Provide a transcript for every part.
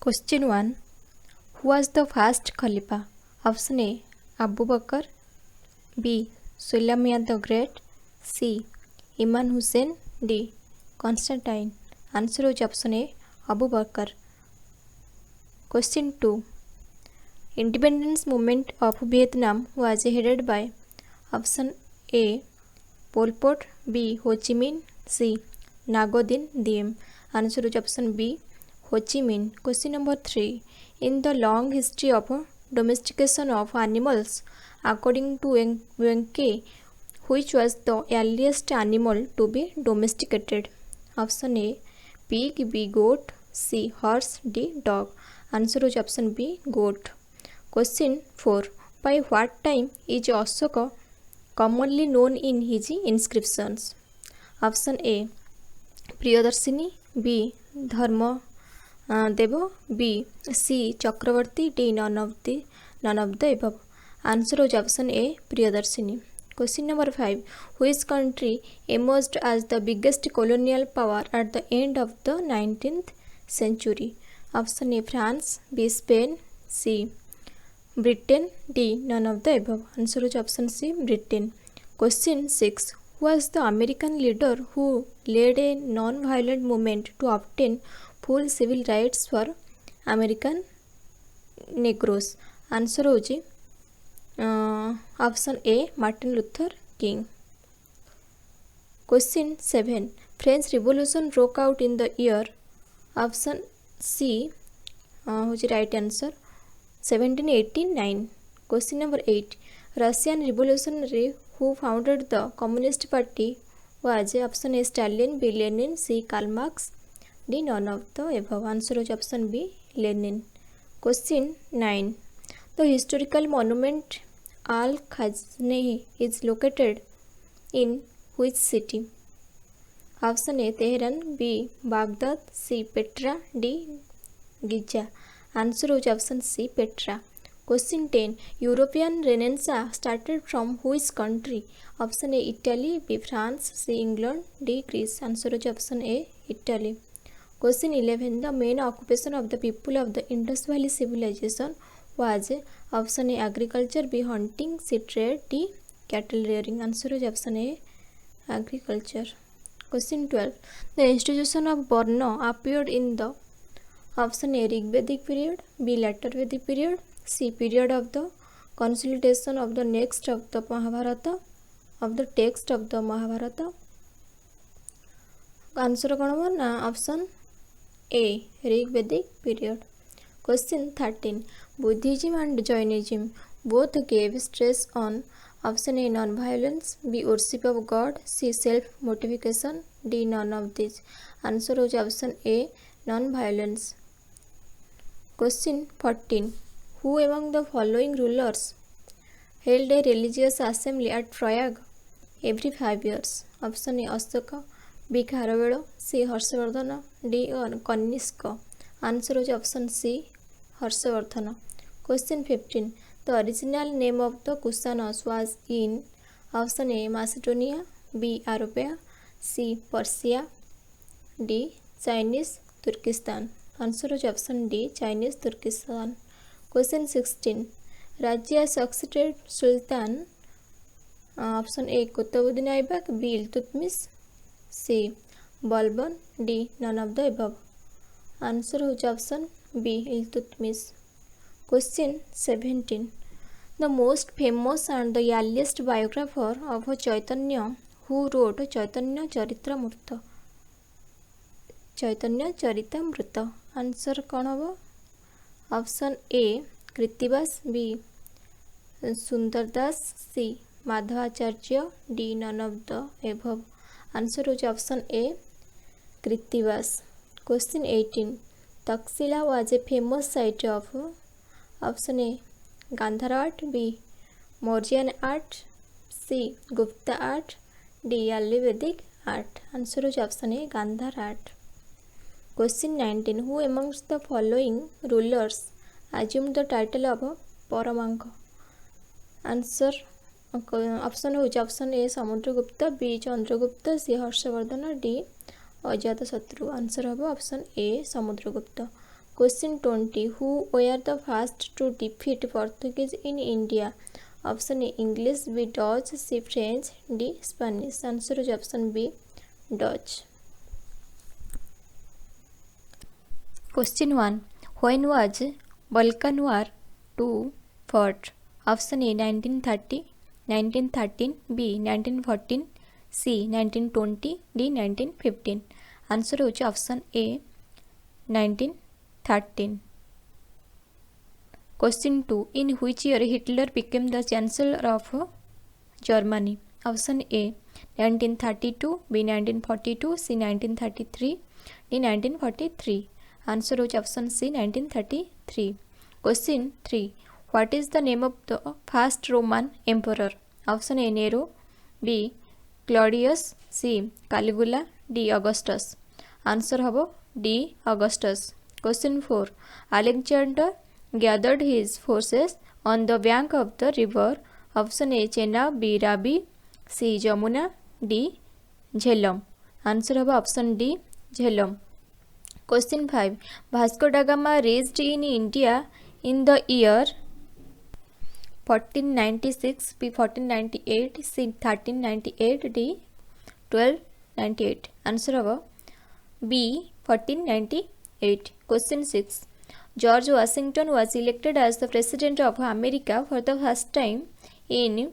Question 1. Who was the first Khalifa? Option A. Abu Bakr. B. Sulayman the Great. C. Imam Hussein. D. Constantine. Answer is option A. Abu Bakr. Question 2. Independence movement of Vietnam was headed by option A. Pol Pot. B. Ho Chi Minh. C. Nagodin Diem. Answer is option B. Ho Chi Minh. Question number 3. In the long history of domestication of animals, according to Wenke, which was the earliest animal to be domesticated? Option A. Pig. B. Goat. C. Horse. D. Dog. Answer is option B. Goat. Question 4. By what time is Ashoka commonly known in his inscriptions? Option A. Priyadarshini. B. Dharma Dev. B. C. Chakravarti. D. None of the above. Answer is option A. Priyadarshini. Question number 5. Which country emerged as the biggest colonial power at the end of the 19th century? Option A. France. B. Spain. C. Britain. D. None of the above. Answer is option C. Britain. Question 6. Who was the American leader who led a non-violent movement to obtain full civil rights for American Negroes? Answer is option A. Martin Luther King. Question 7. French Revolution broke out in the year. Option C right answer 1789. Question number 8. Russian revolutionary who founded the Communist Party was option A. Stalin. B. Lenin. C. Karl Marx. D. None of the above. Answer is option B. Lenin. Question 9. The historical monument Al-Khaznehi is located in which city? Option A. Tehran. B. Baghdad. C. Petra. D. Giza. Answer is option C. Petra. Question 10. European Renaissance started from which country? Option A. Italy. B. France. C. England. D. Greece. Answer is option A. Italy. Question 11. The main occupation of the people of the Indus Valley civilization was option A. Agriculture. B. Hunting. C. Trade. D. Cattle rearing. Answer is option A. Agriculture. Question 12. The institution of Varna appeared in the option A. Rig Vedic period. B. Later Vedic period. C. Period of the consolidation of the text of the Mahabharata. Answer कौन ना option A. Rig Vedic period. Question 13. Buddhism and Jainism both gave stress on option A. non-violence. B. Worship of God. C. self-mortification. D. None of these. Answer is option A. non-violence. Question 14. Who among the following rulers held a religious assembly at Prayag every 5 years? Option A. Ashoka. B. Kharavela. C. Harshavardhana. D. Kanishka. Answer is option C. Harshavardhana. Question 15. The original name of the Kusanas was in option A. Macedonia. B. Arabia. C. Persia. D. Chinese Turkestan. Answer is option D. Chinese Turkestan. Question 16. Razia succeeded Sultan. Option A. Qutbuddin Aibak. B. Iltutmish. C. Balban. D. None of the above. Answer is option B. Iltutmish. Question 17. The most famous and the earliest biographer of Chaitanya who wrote Chaitanya Charitamrita. Answer कौन हम? Option A. Krittivas. B. Sundardas. C. Madhavacharya. D. None of the above. Answer is option A. Krittivas. Question 18. Taxila was a famous site of option A. Gandhara art. B. Mauryan art. C. Gupta art. D. Early Vedic art. Answer is option A. Gandhara art. Question 19. Who amongst the following rulers assumed the title of Paramanka? Answer option is option A. Samudragupta. B. Chandragupta. C. Harshavardhana. D. Ajata Satru. Answer होगा option A. Samudragupta. Question 20. Who were the first to defeat Portuguese in India? Option A English, B Dutch, C French, D Spanish. Answer is option B Dutch. Question 1. When was Balkan War II fought? Option A 1930, 1913, B 1914, C 1920, D 1915. Answer is option A 1913. Question 2. In which year Hitler became the Chancellor of Germany? Option A 1932, B 1942, C 1933, D 1943. Answer is option C 1933. Question 3. What is the name of the first Roman emperor? Option A Nero, B Claudius, C Caligula, D Augustus. Answer habo D Augustus. Question 4. Alexander gathered his forces on the bank of the river. Option A Chenab, B Ravi, C Jamuna, D Jhelum. Answer habo option D Jhelum. Question 5. Vasco da Gama reached in India in the year 1496, B 1498, C 1398, D 1298. Answer haba B 1498. Question 6. George Washington was elected as the President of America for the first time in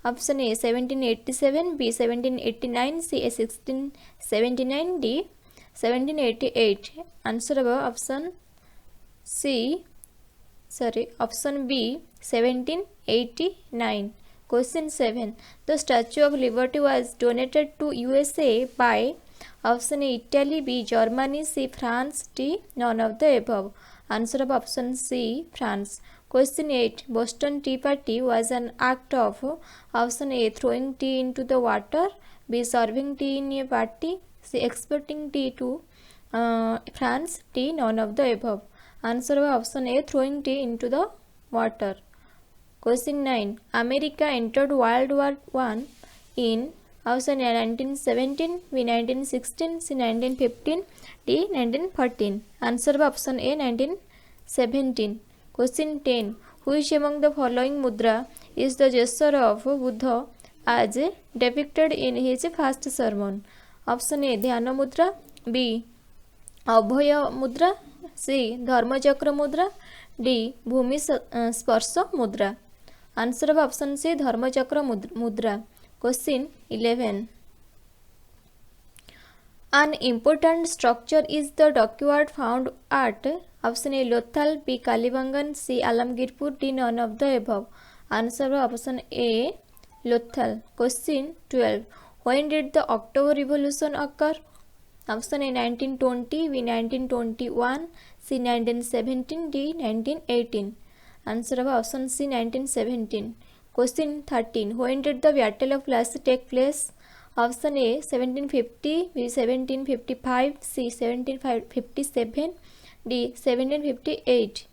option A 1787, B 1789, C 1679, D 1788. Answer haba option B 1789. Question 7. The Statue of Liberty was donated to USA by option A Italy, B Germany, C France, D none of the above. Answer of option C France. Question 8. Boston Tea Party was an act of option A throwing tea into the water, B serving tea in a party, C exporting tea to France, D none of the above. Answer of option A throwing tea into the water. Question 9. America entered World War I in option A 1917, B 1916, C 1915, D 1914. Answer of option A 1917. Question 10. Which among the following mudra is the gesture of Buddha as depicted in his first sermon? Option A Dhyana mudra, B Abhaya mudra, C Dharmachakra mudra, D Bhumi Sparsha mudra. Answer of option C Dharmachakra mudra. Question 11. An important structure is the dockyard found at option A Lothal, B Kalibangan, C Alamgirpur, D none of the above. Answer of option A Lothal. Question 12. When did the October Revolution occur? Option A 1920, B 1921, C 1917, D 1918. Answer of option C 1917. Question 13. When did the Battle of Plassey take place? Option A 1750, B 1755, C 1757, D 1758.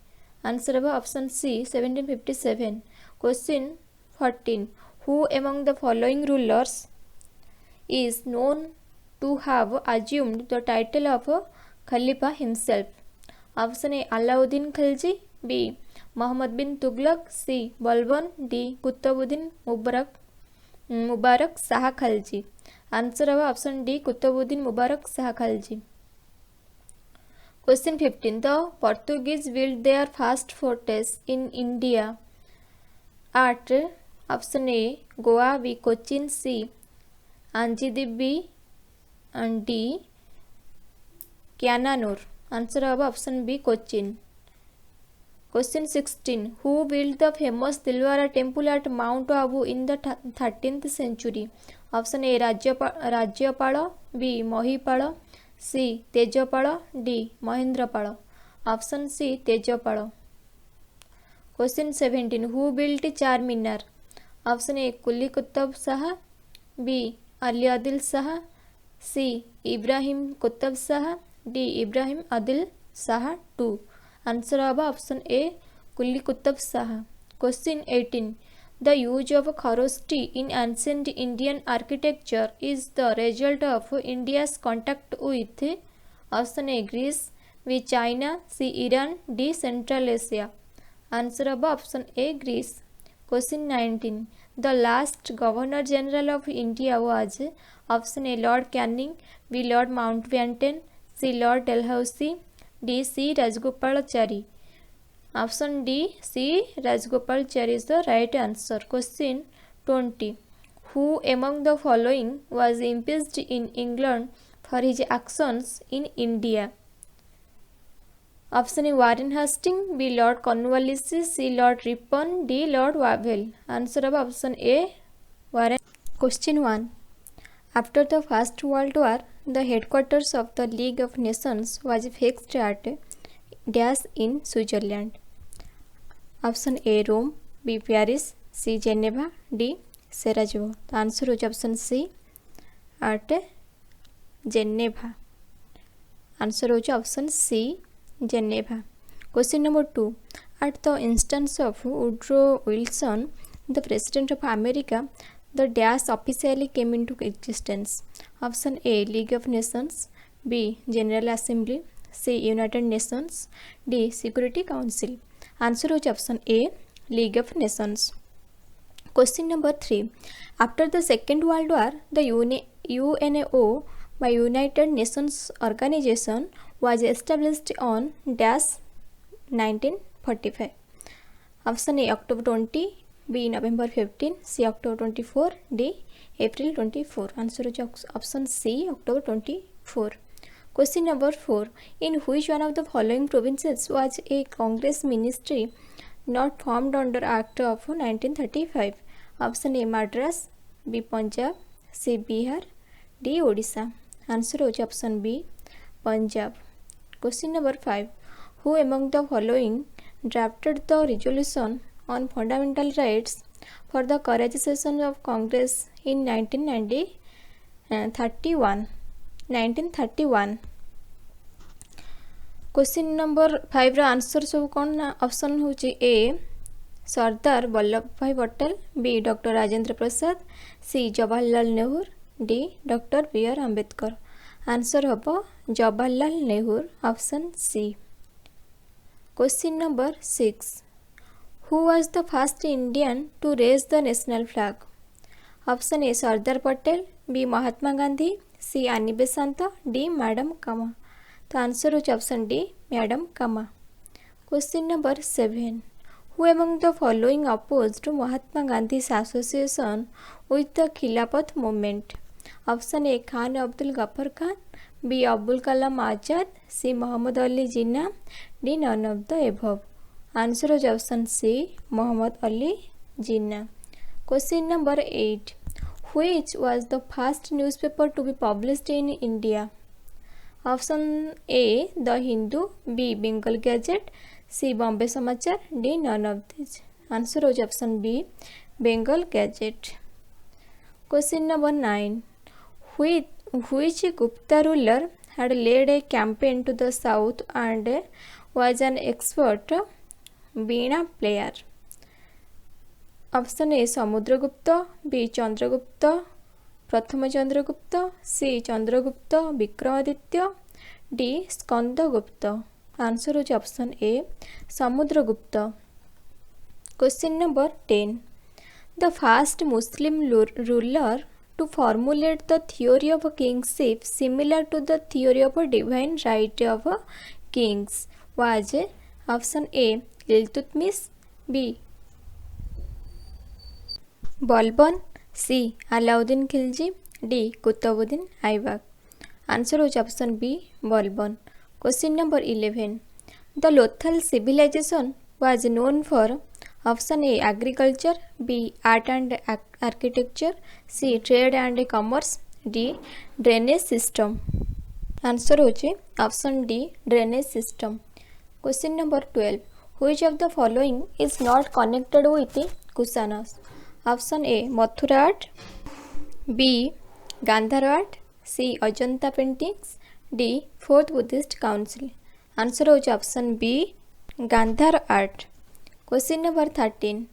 Answer of option C 1757. Question 14. Who among the following rulers is known to have assumed the title of Khalifa himself? Option A Alauddin Khilji, B Muhammad bin Tughlaq, C Balban, D Qutbuddin Mubarak Shah Khalji. Answer of option D Qutbuddin Mubarak Shah Khalji. Question 15. The Portuguese built their first fortress in India at option A Goa, B Cochin, C Anjidib, and D Cananur. Answer of option B Cochin. Question 16. Who built the famous Dilwara temple at Mount Abu in the 13th century? Option A Rajyapala, B Mahipala, C Tejapala, D Mahendrapala. Option C Tejapala. Question 17. Who built Charminar? Option A Quli Qutb Shah, B Ali Adil Shah, C Ibrahim Qutb Shah, D Ibrahim Adil Shah II. Answer of option A Quli Qutb Shah. Question 18. The use of kharosthi in ancient Indian architecture is the result of India's contact with option A Greece, B. China, C. Iran, D. Central Asia. Answer of option A. Greece. Question 19. The last Governor General of India was option A. Lord Canning, B. Lord Mountbatten, C. Lord Dalhousie, D. C. Rajagopalachari. Option D. C. Rajagopalachari is the right answer. Question 20. Who among the following was impeached in England for his actions in India? Option A. Warren Hastings, B. Lord Cornwallis, C. Lord Ripon, D. Lord Wavell. Answer of option A. Warren. Question 1. After the First World War, the headquarters of the League of Nations was fixed at dash in Switzerland. Option A. Rome, B. Paris, C. Geneva, D. Sarajevo. The answer is option C. at Geneva. Answer is option C. Geneva. Question number 2. At the instance of Woodrow Wilson, the President of America, the dash officially came into existence. Option A. League of Nations, B. General Assembly, C. United Nations, D. Security Council. Answer is option A. League of Nations. Question number 3. After the Second World War, the UNO by United Nations Organization was established on dash 1945. Option A. October 20, B. November 15, C. October 24, D. April 24. Answer is option C. October 24. Question number 4. In which one of the following provinces was a Congress ministry not formed under Act of 1935? Option A. Madras, B. Punjab, C. Bihar, D. Odisha. Answer is option B. Punjab. Question number 5. Who among the following drafted the resolution on fundamental rights for the Karachi session of Congress in 1931? Question number 5 answer सब कौन option हूँ A Sardar Vallabh Bhai Patel, B doctor Rajendra Prasad, C Jawaharlal Nehru, D doctor B R Ambedkar. Answer हम Jawaharlal Nehru option C. Question number 6. Who was the first Indian to raise the national flag? Option A Sardar Patel, B Mahatma Gandhi, C Annie Besant, D madam Cama. तो answer हो option D madam Cama. Question number 7. Who among the following opposed Mahatma Gandhi's association with the Khilafat movement? Option A. Khan Abdul Ghaffar Khan, B. Abul Kalam Azad, C. Muhammad Ali Jinnah, D. None of the above. Answer is option C. Muhammad Ali Jinnah. Question number 8. Which was the first newspaper to be published in India? Option A. The Hindu, B. Bengal Gazette, C. Bombay Samachar, D. None of these. Answer is option B. Bengal Gazette. Question number 9. Which Gupta ruler had led a campaign to the south and was an expert veena player? Option A. Samudragupta, B. Chandragupta, Prathama Chandragupta, C. Chandragupta Vikramaditya, D. Skandagupta. Answer is option A. Samudragupta. Question number 10. The first Muslim ruler to formulate the theory of kingship similar to the theory of divine right of kings was option A. Iltutmish, B. Balban, C. Alauddin Khilji, D. Qutbuddin Aibak. Answer is option B. Balban. Question number 11. The Lothal civilization was known for option A. Agriculture, B. Art and architecture, C. Trade and commerce, D. Drainage system. Answer is option D. Drainage system. Question number 12. Which of the following is not connected with Kushanas? Option A. Mathura art, B. Gandhara art, C. Ajanta paintings, D. Fourth Buddhist Council. Answer is option B. Gandhara art. Question number 13.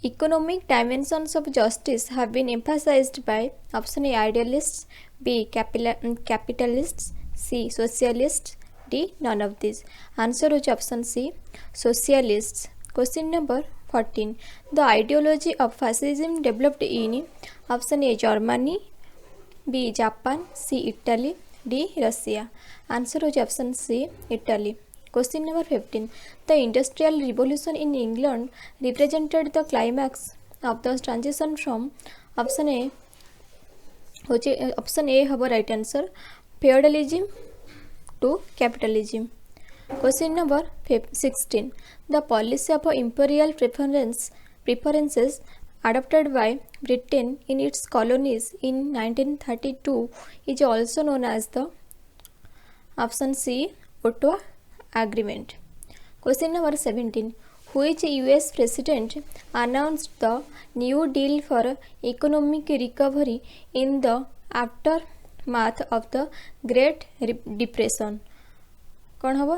Economic dimensions of justice have been emphasized by option A. Idealists, B. Capitalists, C. Socialists. D. None of these. Answer is option C. Socialists. Question number 14. The ideology of fascism developed in option A. Germany. B. Japan. C. Italy. D. Russia. Answer is option C. Italy. Question number 15. The Industrial Revolution in England represented the climax of the transition from option A. Option A have right answer, feudalism to capitalism. Question number 16. The policy of imperial preferences adopted by Britain in its colonies in 1932 is also known as the option C. Ottawa Agreement. Question number 17. Which US president announced the New Deal for economic recovery in the aftermath of the Great Depression? कौन हम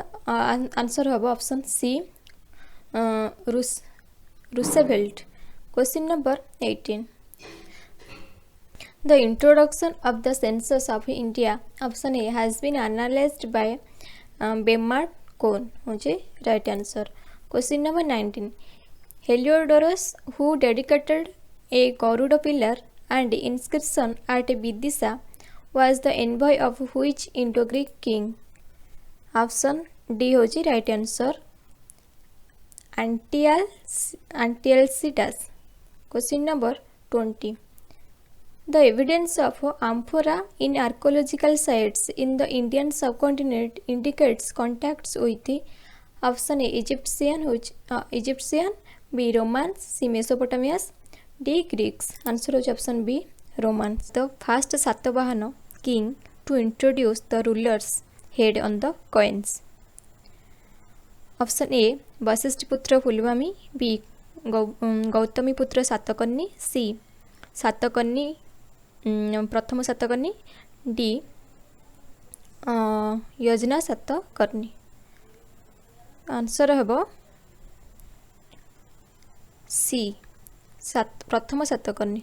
answer हम option C Roosevelt. Question number 18. The introduction of the census of India option A has been analyzed by Bernard Cohn. मुझे right answer. Question number 19. Heliodorus, who dedicated a Garuda pillar and inscription at Vidisha, was the envoy of which Indo-Greek king? Option D होची right answer, Antialcidas. Question number 20. The evidence of amphora in archaeological sites in the Indian subcontinent indicates contacts with option A. Egyptian, B. Romans, C. Mesopotamians, D. Greeks. Answer is option B. Romans. The first Satavahana king to introduce the ruler's head on the coins. Option A. Vasishtiputra Fulvami, B. Gautamiputra Satakarni, C. Satakarni प्रथम Satakarni, D योजना Satakarni. Answer हम C प्रथम Satakarni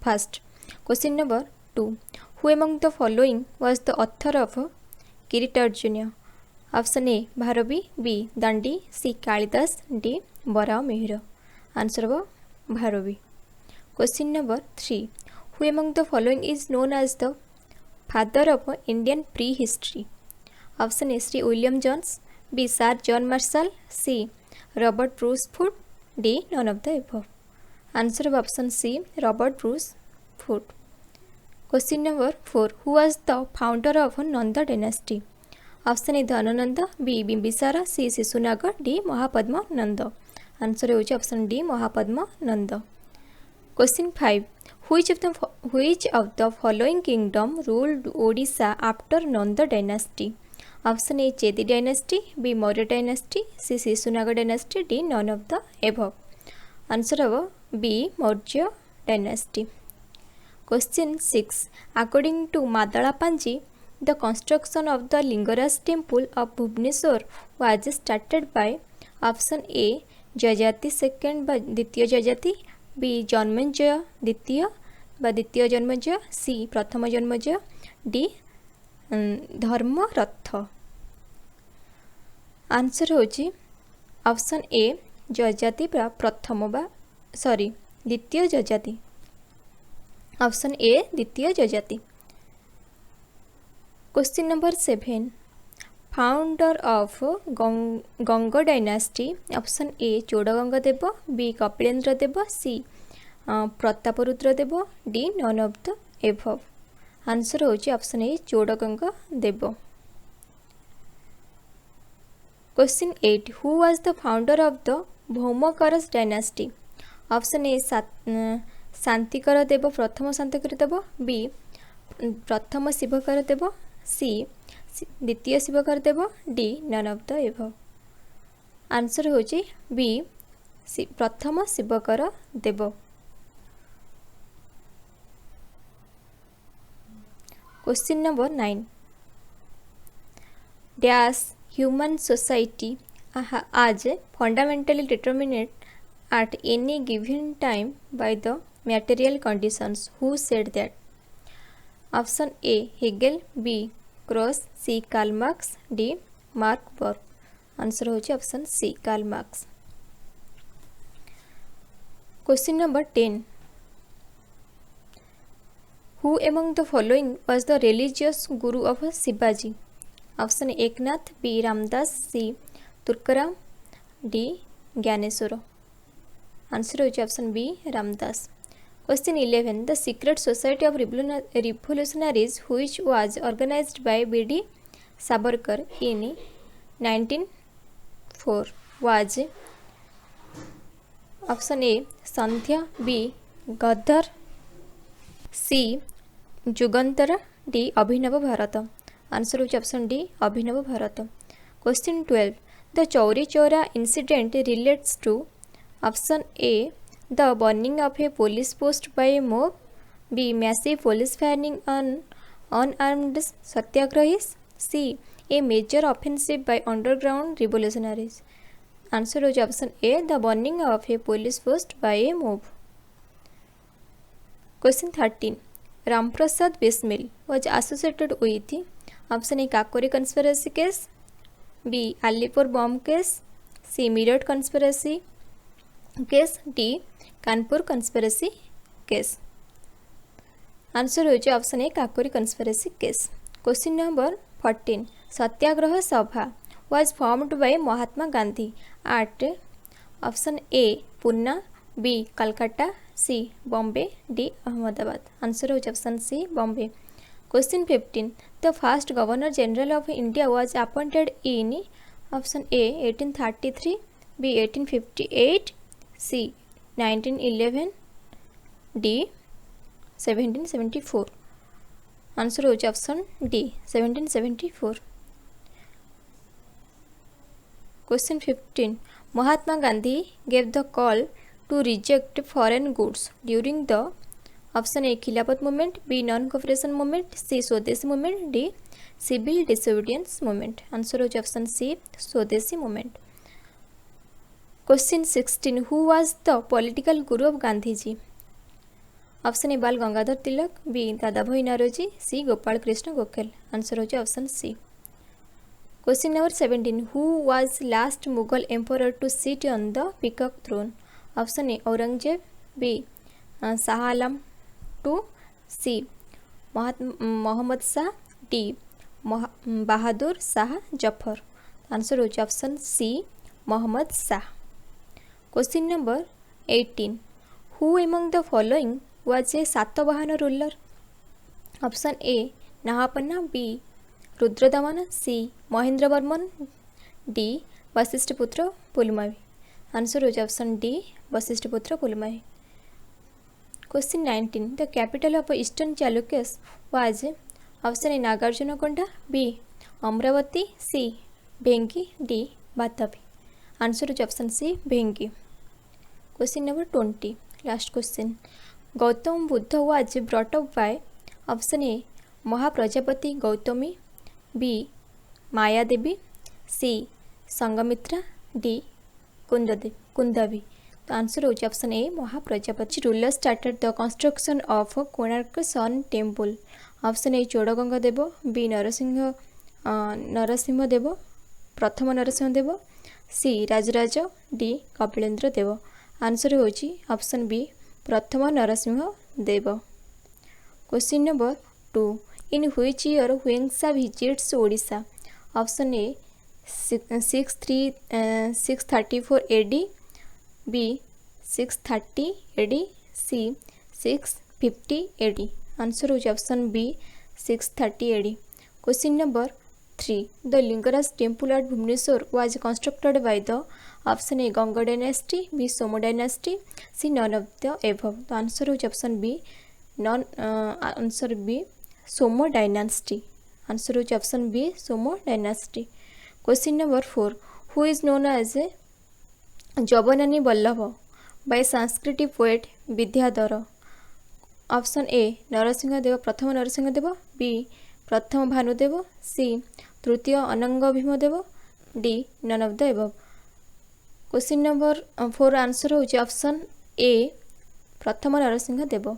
first. Question number 2. Who among the following was the author of Kiratarjuniya? Option A Bharavi, B Dandi, C Kalidasa, D Varaha Mihira. Answer हम Bharavi. Question number 3. Who among the following is known as the father of Indian prehistory? Option A. Sir William Jones, B. Sir John Marshall, C. Robert Bruce Foote, D. None of the above. Answer of option C. Robert Bruce Foote. Question number 4. Who was the founder of Nanda dynasty? Option A. Dhanananda, B. Bimbisara, C. Sisunaga, D. Mahapadma Nanda. Answer is option D. Mahapadma Nanda. Question 5. Which of the following kingdom ruled Odisha after Nanda dynasty? Option A. Chedi dynasty, B. Maurya dynasty, C. Sisunaga dynasty, D. None of the above. Answer of B. Maurya dynasty. Question 6. According to Madala Panji, the construction of the Lingaraj temple of Bhubaneswar was started by option A. Jayati second by Ditya Jayati, B Janamejaya द्वितीय द्वितीय Janamejaya, C प्रथम Janamejaya, D Dharmaratha. Answer होची option A Yayati प्रथम द्वितीय Yayati. Option A द्वितीय Yayati. Question number 7. Founder of Ganga dynasty? Option A Chodaganga Dev, B Kapilendra Dev, C Prataparudra Dev, D none of the above. Answer होची option A Chodaganga Dev. Question 8. Who was the founder of the Bhaumakara dynasty? Option A Shantikara Dev, प्रथम शांतिकर देव, B प्रथम Shivakara Dev, C द्वितीय Shivakara Dev, D none of the above. Answer होची B प्रथम Shivakara Dev. Question number 9. Dash human society आज fundamentally determined at any given time by the material conditions? Who said that? Option A Hegel, B Croce, C Karl Marx, D Mark Berg. Answer होची option C Karl Marx. Question number 10 who among the following was the religious guru of Shivaji. Option Eknath, B Ramdas, C Tukaram, D Dnyaneshwar. Answer होची option B Ramdas. Question 11 the secret society of revolutionaries which was organised by B D. Savarkar in 1904 was. Option A Sandhya, B Ghadar, C Jugantar, D Abhinav Bharat. Answer होची option D Abhinav Bharat. Question 12 the Chauri Chaura incident relates to. Option A the burning of a police post by a mob, B massive police firing on unarmed satyagrahis, C a major offensive by underground revolutionaries. Answer होची option A the burning of a police post by a mob. Question 13 Ramprasad Bismil was associated with. Option A Kakori conspiracy case, B Alipur bomb case, C Meerut conspiracy case, D Kanpur conspiracy case. Answer होची option A Kakori conspiracy case. Question number 14 Satyagraha Sabha was formed by Mahatma Gandhi at. Option A Poona, B Calcutta, C Bombay, D Ahmedabad. Answer होची option C Bombay. Question 15 the first governor general of India was appointed in. Option A 1833, B 1858, C 1911, D 1774। Answer होची option D 1774। Question 15 Mahatma Gandhi gave the call to reject foreign goods during the. Option A Khilafat movement, B non cooperation movement, C swadeshi movement, D civil disobedience movement. Answer होची option C swadeshi movement. Question 16 who was the political guru of Gandhiji. Option A Bal Gangadhar Tilak, B Dadabhai Naoroji, C Gopal Krishna Gokhale. Answer होची option C. Question number 17 who was last Mughal emperor to sit on the peacock throne. Option A Aurangzeb, B Shah Alam two, C Mohammed Shah, D Bahadur Shah Zafar. Answer होची option C Mohammed Shah. Question number 18 who among the following was a Satavahana ruler. Option A Nahapana, B Rudradaman, C Mahendra Varman, D Vashishthiputra Pulumavi. Answer होची option D Vashishthiputra Pulumavi. Question 19 the capital of eastern Chalukyas was. Option A Nagarjunakonda, B Amaravati, C Vengi, D Vatapi. Answer होची option C Vengi. Question number 20 last question Gautama Buddha was brought up by. Option A Mahaprajapati Gautami, B Mayadevi, C Sanghamitra, D Kundavai. तो answer होची option A Mahaprajapati. Ruler started the construction of Konark sun temple. Option A Chodaganga Deva, B Narasimha Deva, प्रथम Narasimha Deva, C Rajaraja, D Kapilendra Deva. Answer होची option B प्रथम Narasimha Deva. Question number 2 in which year हुएंसा visits Odisha. Option A 634 AD, B 630 AD, C 650 AD। Answer होची option B 630 AD। Question number 3 the Lingaraj temple at Bhubaneswar was constructed by the. Option A Ganga dynasty, B Soma dynasty, C none of the above. तो answer होची option B answer B Soma dynasty. Answer होची option B Soma dynasty. Question number 4 who is known as a जबनानी Vallabha by Sanskrit poet Vidyadhara. Option A Narasimhadeva, प्रथम Narasimhadeva, B प्रथम भानुदेव, सी तृतीय Ananga Bhimadeva, D none of the above. Question number 4 answer होची option A प्रथम Narasimhadeva.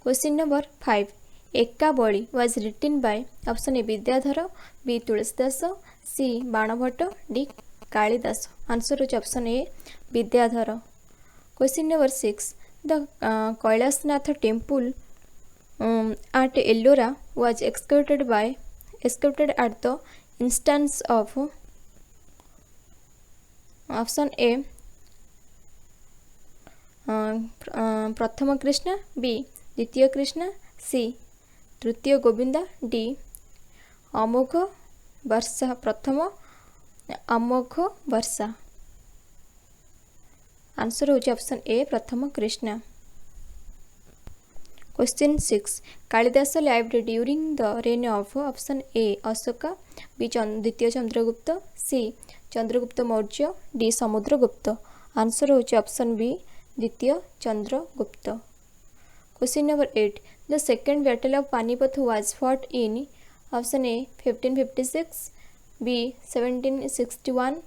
Question number 5 Ekavali was written by option A Vidyadhara, B Tulsidas, C Banabhatta, D Kalidasa. Answer होची option A Vidyadhara. Question number 6 the Kailasanatha temple at Ellora was excavated at the instance of option A प्रथम Krishna, B द्वितीय कृष्ण, सी तृतीय Govind, D अमोघ वर्षा प्रथम अमोघ वर्षा। Answer होची option A प्रथम Krishna. Question 6 Kalidasa lived during the reign of option A Ashoka, B द्वितीय Chandragupta, C Chandragupta Maurya, D Samudragupta. Answer होची option B द्वितीय Chandragupta. Question number 8 the second battle of Panipat was fought in option A 1556, B 1761,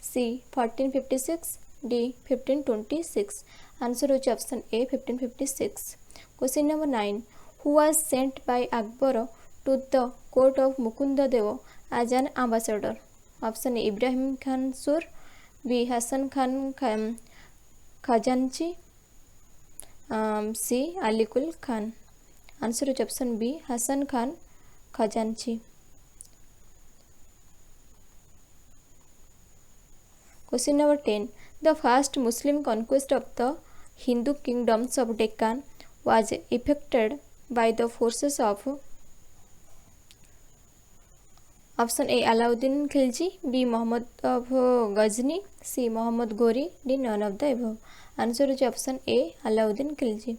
C 1456, D 1526। Answer होची option A 1556। Question number 9 who was sent by Akbar to the court of Mukunda Deva as an ambassador option A Ibrahim Khan Sur, B Hasan Khan Khazanchi, C Aliquli Khan. Answer होची option B Hasan Khan Khazanchi. Question number 10 the first Muslim conquest of the Hindu kingdoms of Deccan was effected by the forces of option A Alauddin Khilji, B Mohammed of Ghazni, C Mohammed Ghori, D none of the above. Answer होची option A Alauddin Khilji.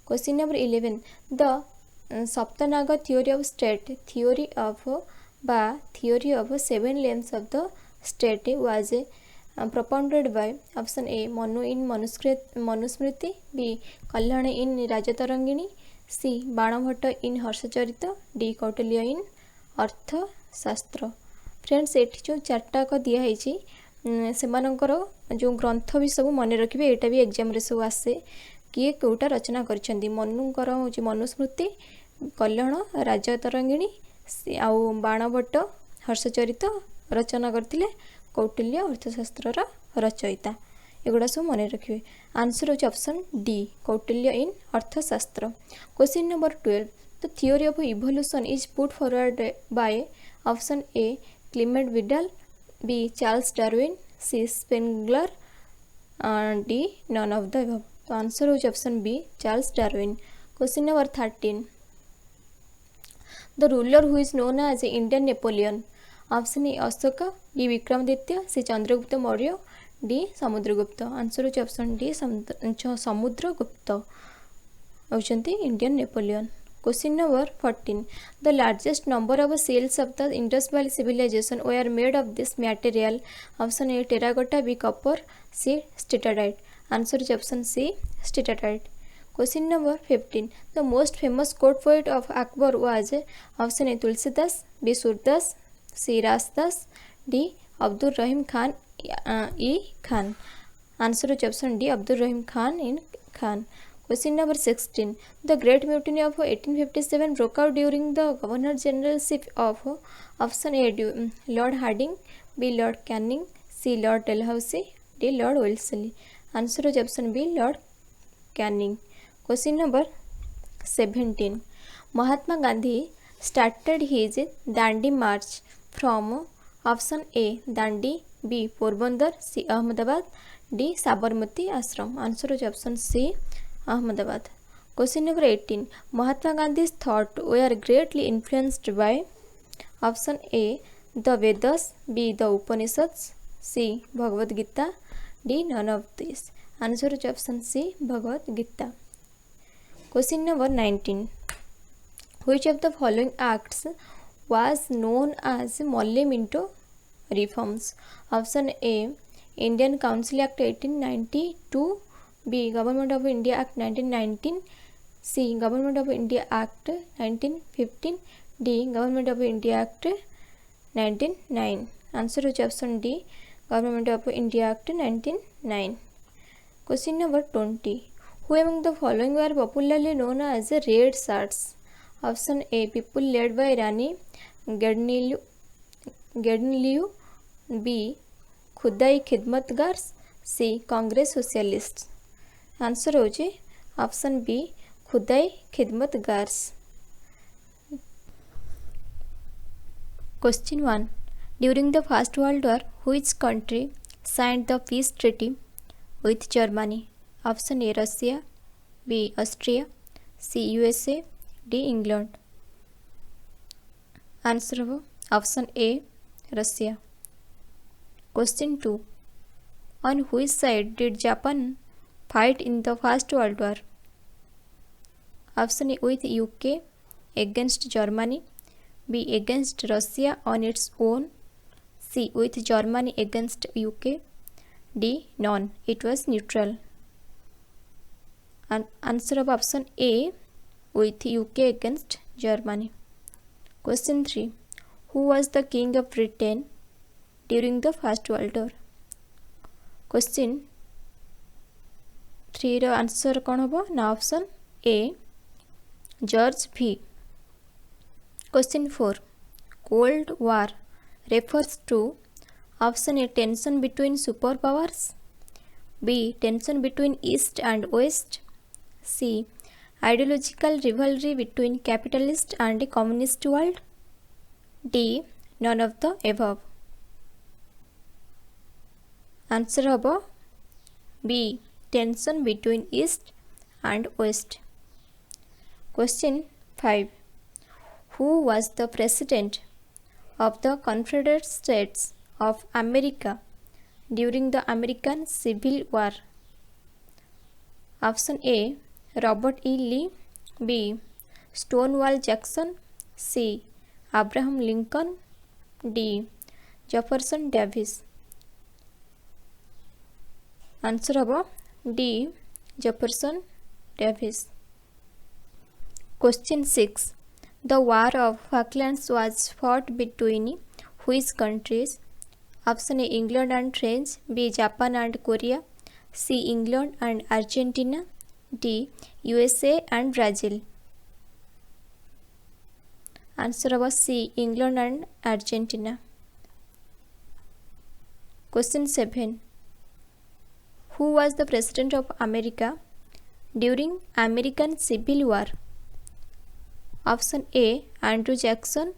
Question number 11 the Saptanga theory of state theory of 7 limbs of the state was propounded by option A Manu in Manusmriti, B Kalhana in Rajatarangini, C Banabhatta in Harshacharita, D Kautilya in Arthashastra. Friends एठी जो चार्टाक दिखाई से जो ग्रंथ भी सब मन रखिए यहाँ भी एग्जाम रे सब आसे किए कौटा रचना कर मनुकर हूँ मनुस्मृति, कल्याण राजतरंगिणी आउ बाणभट्ट हर्षचरित रचना करथिले कौटिल्य अर्थशास्त्र रचयिता एगुड़ा सब मन रखिए। आंसर होची option D Kautilya in Arthashastra. Question number 12 the theory of evolution is put forward by option A Clement Vidal, B Charles Darwin, C Spengler, D none of the above. तो आंसर होची option B Charles Darwin. Question number 13 the ruler who is known as Indian Napoleon option A Ashoka, B Vikramaditya, C Chandragupta Maurya, D Samudragupta. Answer होची option D Samudragupta होचंती Indian Napoleon. Question number 14 the largest number of seals of the Indus valley civilisation were made of this material option A terracotta, B copper, C steatite. Answer होची option C steatite. Question number 15 the most famous court poet of Akbar was option A Tulsidas, B Surdas, C Rasdas, D Abdul Rahim Khan ई Khan. Answer होची option D Abdul Rahim Khan इन Khan. Question number 16 the great mutiny of 1857 broke out during the governor generalship of option A Lord Hardinge, B Lord Canning, C Lord Dalhousie, D Lord Wellesley. Answer होची option B Lord Canning. Question number 17 Mahatma Gandhi started his Dandi march from option A Dandi, B Porbandar, C Ahmedabad, D Sabarmati ashram. Answer होची option C Ahmedabad. Question number 18 Mahatma Gandhi's thought were greatly influenced by option A the Vedas, B the Upanishads, C Bhagavad Gita, D none of this. Answer होची option C Bhagavad Gita. Question number 19 which of the following acts was known as Molly Minto reforms option A Indian Council Act 1892, B Government of India Act 1919, C Government of India Act 1915, D Government of India Act 1909। Answer होची option D Government of India Act 1909। Question number 20 who among the following were popularly known as red shirts Option A, people led by Rani Gardneliu. B, खुदाई खिदमतगार्स. सी, Congress socialist. Answer होचे option B, खुदाई Khidmatgars. Question 1. During the First World War, which country signed the peace treaty with Germany? Option A, Russia. B, Austria. C, USA. D, England. Answer हो option A, Russia. Question 2. On which side did Japan fight in the First World War? Option A, with UK against Germany. B, against Russia on its own. C, with Germany against UK. D, none. It was neutral. Answer of option A, with UK against Germany. Question 3. Who was the king of Britain during the First World War? Question 3 row answer कौन होबो ना option ए, George भी. Question 4. Cold War refers to option A, tension between superpowers. B, tension between East and West. C, ideological rivalry between capitalist and communist world. D, none of the above. Answer होबो B, tension between East and West. Question 5. Who was the president of the Confederate States of America during the American Civil War? Option A, Robert E. Lee. B, Stonewall Jackson. C, Abraham Lincoln. D, Jefferson Davis. Answer होबो D, Jefferson Davis. Question 6. The War of Falklands was fought between which countries? Option A, England and France. B, Japan and Korea. C, England and Argentina. D, USA and Brazil. Answer होबो C, England and Argentina. Question 7. Who was the president of America during American Civil War? Option A, Andrew Jackson.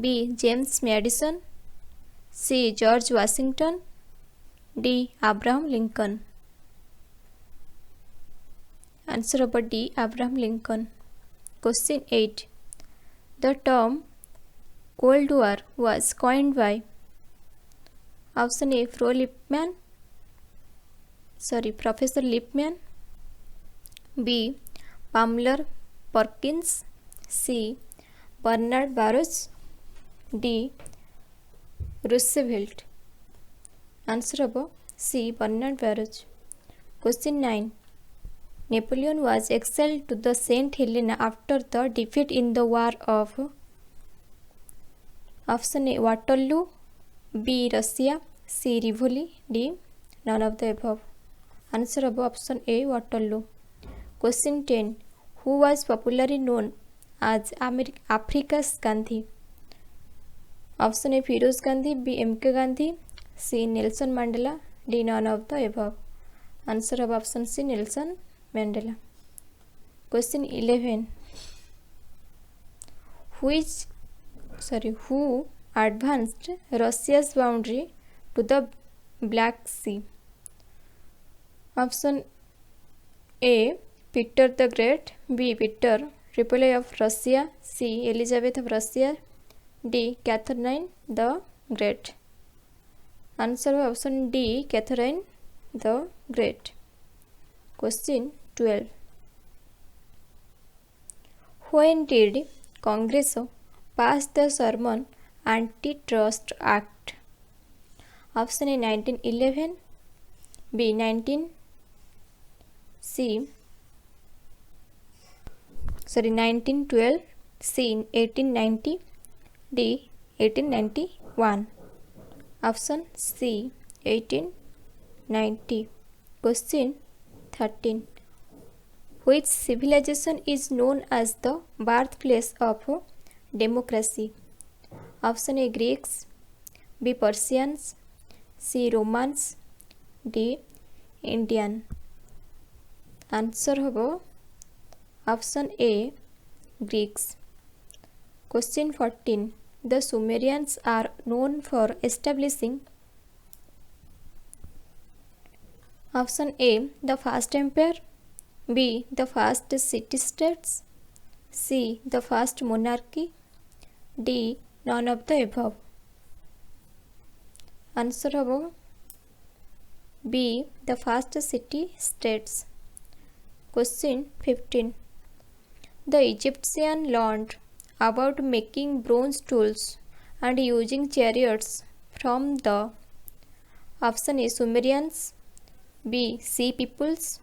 B, James Madison. C, George Washington. D, Abraham Lincoln. Answer of D, Abraham Lincoln. Question 8. The term Cold War was coined by option A, Professor Lippmann. B, Pamela Perkins. C, Bernard Baruch. D, Roosevelt. Answer होबो C, Bernard Baruch. Question 9. Napoleon was exiled to the Saint Helena after the defeat in the War of option A, Waterloo. B, Russia. C, Rivoli. D, none of the above. Answer होबो option A, Waterloo. Question 10. Who was popularly known as Africa's Gandhi? Option A, Firoz Gandhi. B, M.K. Gandhi. C, Nelson Mandela. D, none of the above. Answer of option C, Nelson Mandela. Question 11. Who advanced Russia's boundary to the Black Sea? Option A, Peter the Great. B, Peter Tripoli of Russia. C, Elizabeth of Russia. D, Catherine the Great. Answer option D, Catherine the Great. Question 12. When did Congress pass the Sherman Antitrust Act? Option A, 1911. B, 1912. C, 1890. D, 1891. Option C, 1890. Question 13. Which civilization is known as the birthplace of democracy? Option A Greeks, B Persians, C Romans, D Indian. Answer होबो option A Greeks. Question 14. The Sumerians are known for establishing option A the first empire, B the first city states, C the first monarchy, D none of the above. Answer होबो B the first city states. Question 15. The Egyptian learned about making bronze tools and using chariots from the option A Sumerians, B Sea peoples,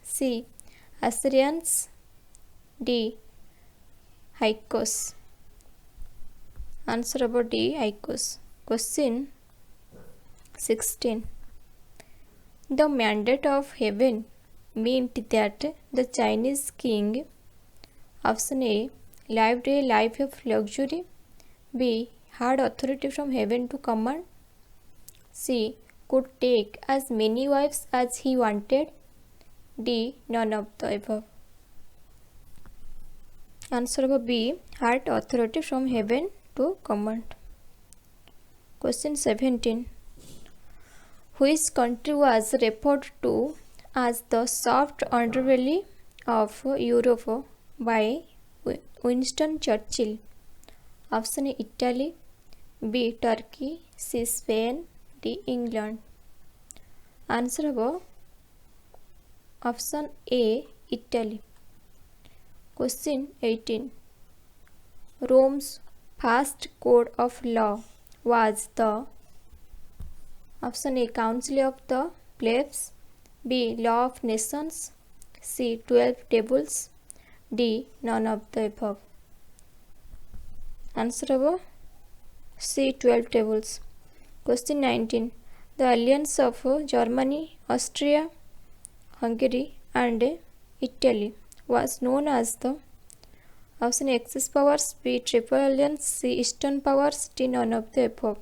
C Assyrians, D Hyksos. Answer about D Hyksos. Question 16. The mandate of heaven meant that the Chinese king option A lived a life of luxury, B had authority from heaven to command, C could take as many wives as he wanted, D none of the above. Answer of B had authority from heaven to command. Question 17. Which country was referred to as the soft underbelly of Europe by Winston Churchill? Option A Italy, B Turkey, C Spain, D England. Answer होबो option A Italy. Question 18. Rome's first code of law was the option A Council of the Plebs, B Law of Nations, C 12 Tables, D none of the above. Answer होबो C 12 Tables. Question 19. The alliance of Germany, Austria, Hungary and Italy was known as the option A Axis powers, B Triple Alliance, C Eastern powers, D none of the above.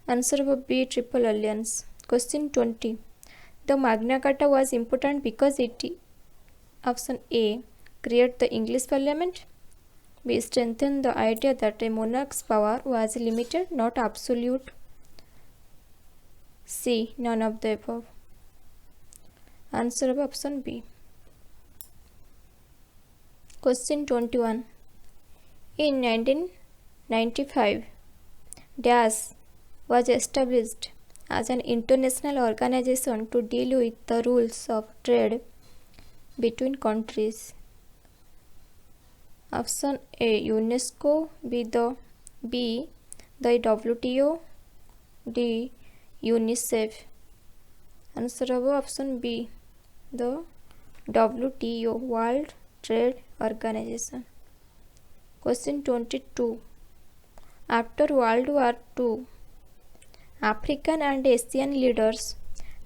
Answer of B Triple Alliance. Question 20. The Magna Carta was important because it option A created the English Parliament, B strengthened the idea that a monarch's power was limited, not absolute, C none of the above. Answer of option B. Question 21. In 1995, DAS was established as an international organization to deal with the rules of trade between countries. Option A UNESCO, B the WTO, D UNICEF. Answer of option B the WTO, World Trade Organization. Question 22. After World War II, African and Asian leaders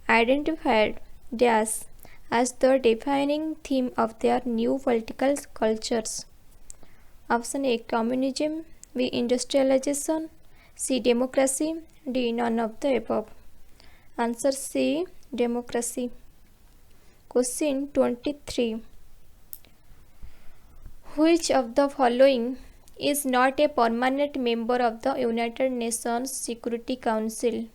identified DAS as the defining theme of their new political cultures. Option A Communism, B Industrialization, C Democracy, D none of the above. Answer C Democracy. Question 23. Which of the following is not a permanent member of the United Nations Security Council?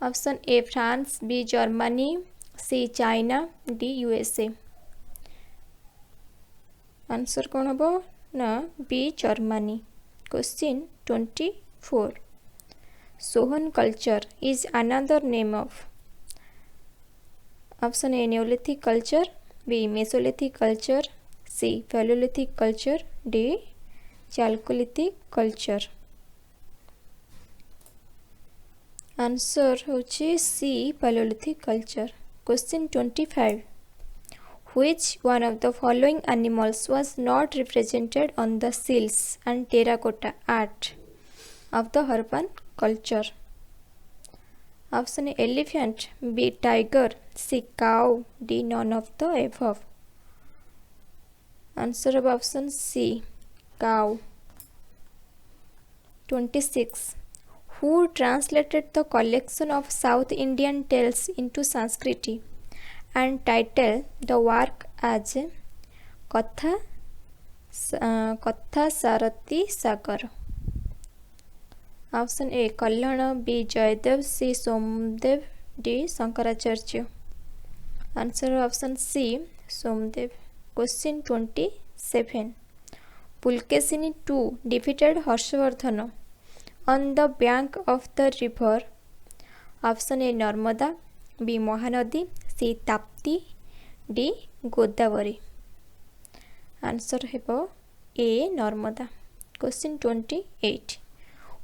Option A France, B Germany, C China, D USA. Answer कौन होबो ना B Germany. Question 24. Sohan culture is another name of option A Neolithic culture, B Mesolithic culture, C Paleolithic culture, D Chalcolithic culture. Answer होची C Paleolithic culture. Question 25. Which one of the following animals was not represented on the seals and terracotta art of the Harappan culture? Option A elephant, B tiger, C cow, D none of the above. Answer of option C cow. 26. Who translated the collection of South Indian tales into Sanskrit and titled the work as Katha Sarati Sagar? Option A Kalhana, B Jayadev, C Somdev, D Shankaracharya. Answer option C Somdev. Question 27. Pulkesini II defeated Harshvardhana on the bank of the river. Option A Narmada, B Mahanadi, C Tapti, D Godavari. Answer ହେବ A Narmada. Question 28.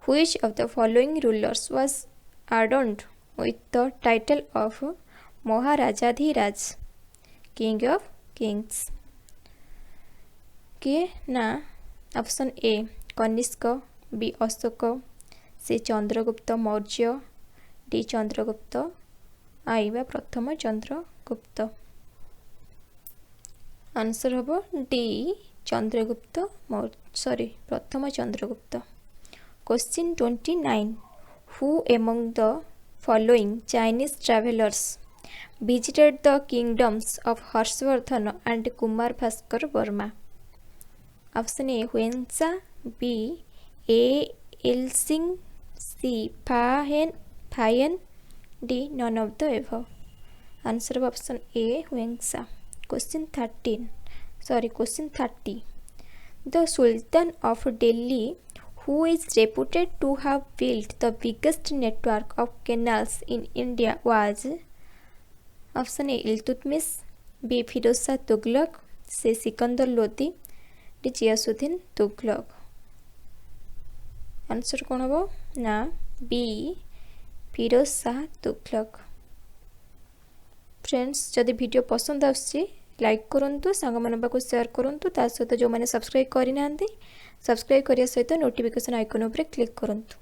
Which of the following rulers was adorned with the title of Maharajadhiraj, King of Kings? किए ना? Option A Kanishka, B Ashoka, C Chandragupta Maurya, D Chandragupta आइबा प्रथम Chandragupta. Answer हम D Chandragupta प्रथम Chandragupta. Question 29. Who among the following Chinese travellers visited the kingdoms of Harshvardhana and Kumar Bhaskar Burma? Option A Huangsa, B A Ilsing, C Fayen, D none of the above. Answer of option A Huangsa. Question 30. The Sultan of Delhi, who is reputed to have built the biggest network of canals in India, was Option A Iltutmish, B Firoz Shah Tughlaq, C Sikandar Lodi, D Ghiyasuddin Tughlaq. Answer कौन हम ना B Firoz Shah Tughlaq. Friends जदि video पसंद आसछि like करंतु, सांग मन पाको share करंतु, ता सहित जो माने सब्सक्राइब करि नांती सब्सक्राइब करिया सहित नोटिफिकेशन आइकन ऊपर क्लिक करंतु।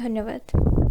धन्यवाद।